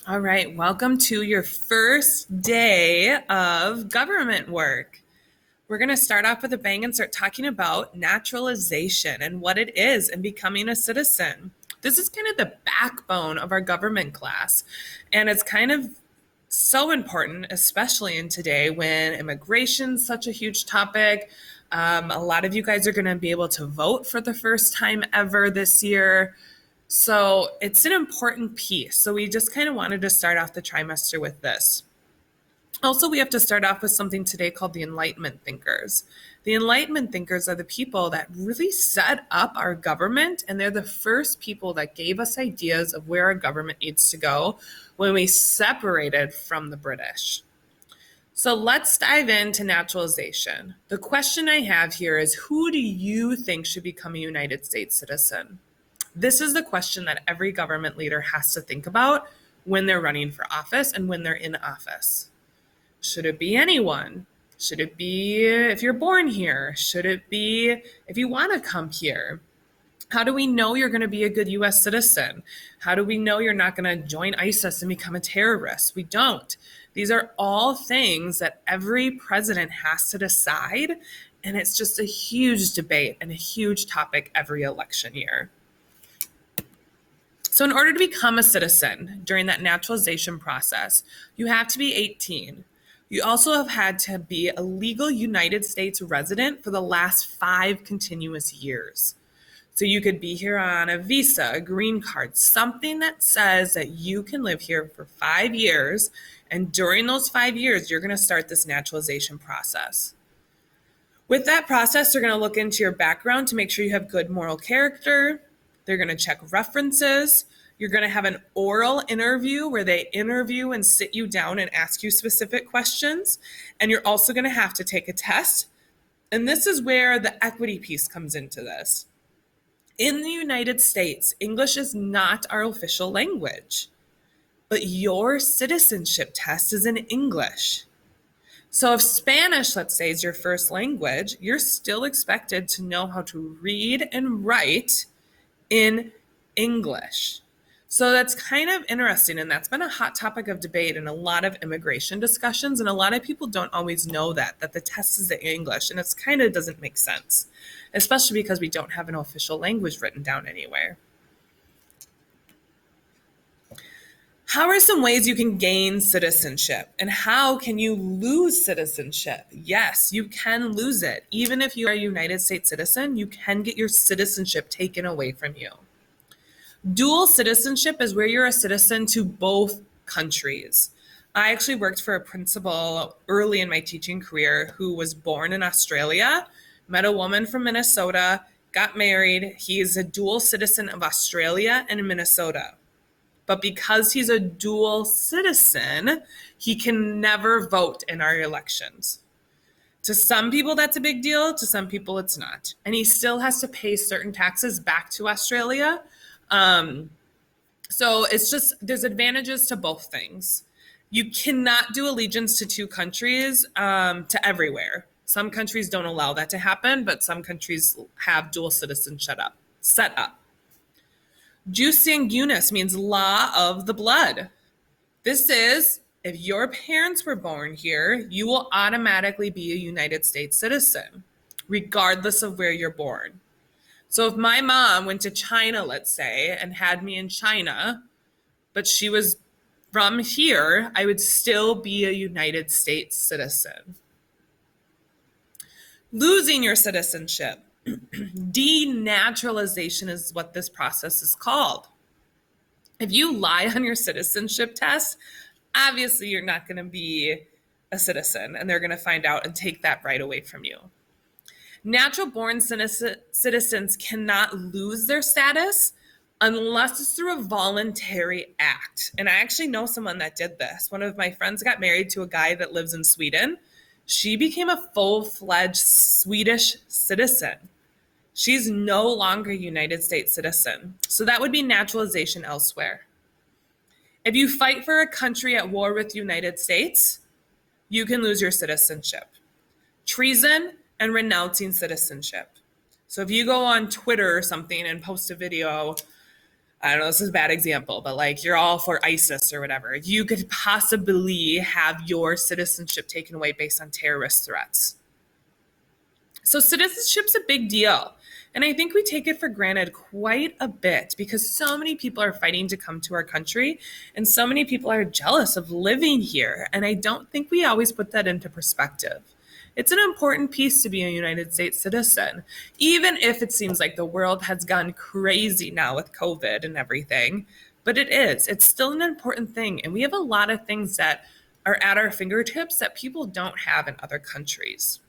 All right, welcome to your first day of government work. We're going to start off with a bang and start talking about naturalization and what it is and becoming a citizen. This is kind of the backbone of our government class, and it's kind of so important, especially in today when immigration is such a huge topic. A lot of you guys are going to be able to vote for the first time ever this year. So it's an important piece. So we just kind of wanted to start off the trimester with this. Also, we have to start off with something today called the Enlightenment thinkers. The Enlightenment thinkers are the people that really set up our government, and they're the first people that gave us ideas of where our government needs to go when we separated from the British. So let's dive into naturalization. The question I have here is, who do you think should become a United States citizen? This is the question that every government leader has to think about when they're running for office and when they're in office. Should it be anyone? Should it be if you're born here? Should it be if you want to come here? How do we know you're going to be a good US citizen? How do we know you're not going to join ISIS and become a terrorist? We don't. These are all things that every president has to decide, and it's just a huge debate and a huge topic every election year. So in order to become a citizen during that naturalization process, you have to be 18. You also have had to be a legal United States resident for the last 5 continuous years. So you could be here on a visa, a green card, something that says that you can live here for 5 years, and during those 5 years, you're going to start this naturalization process. With that process, they're going to look into your background to make sure you have good moral character. They're going to check references. You're going to have an oral interview where they interview and sit you down and ask you specific questions. And you're also going to have to take a test. And this is where the equity piece comes into this. In the United States, English is not our official language, but your citizenship test is in English. So if Spanish, let's say, is your first language, you're still expected to know how to read and write in English. So that's kind of interesting, and that's been a hot topic of debate in a lot of immigration discussions, and a lot of people don't always know that the test is in English, and it's kind of doesn't make sense, especially because we don't have an official language written down anywhere. How are some ways you can gain citizenship, and how can you lose citizenship? Yes, you can lose it. Even if you are a United States citizen, you can get your citizenship taken away from you. Dual citizenship is where you're a citizen to both countries. I actually worked for a principal early in my teaching career who was born in Australia, met a woman from Minnesota, got married. He is a dual citizen of Australia and Minnesota. But because he's a dual citizen, he can never vote in our elections. To some people, that's a big deal. To some people, it's not. And he still has to pay certain taxes back to Australia. So it's just, there's advantages to both things. You cannot do allegiance to 2 countries to everywhere. Some countries don't allow that to happen, but some countries have dual citizenship set up. Jus sanguinis means law of the blood. This is, if your parents were born here, you will automatically be a United States citizen, regardless of where you're born. So if my mom went to China, let's say, and had me in China, but she was from here, I would still be a United States citizen. Losing your citizenship. Denaturalization is what this process is called. If you lie on your citizenship test, obviously you're not going to be a citizen, and they're going to find out and take that right away from you. Natural-born citizens cannot lose their status unless it's through a voluntary act. And I actually know someone that did this. One of my friends got married to a guy that lives in Sweden. She became a full-fledged Swedish citizen. She's no longer a United States citizen. So that would be naturalization elsewhere. If you fight for a country at war with the United States, you can lose your citizenship. Treason and renouncing citizenship. So if you go on Twitter or something and post a video I don't know, this is a bad example, but like you're all for ISIS or whatever, you could possibly have your citizenship taken away based on terrorist threats. So citizenship's a big deal. And I think we take it for granted quite a bit because so many people are fighting to come to our country and so many people are jealous of living here. And I don't think we always put that into perspective. It's an important piece to be a United States citizen, even if it seems like the world has gone crazy now with COVID and everything. But it is, it's still an important thing. And we have a lot of things that are at our fingertips that people don't have in other countries.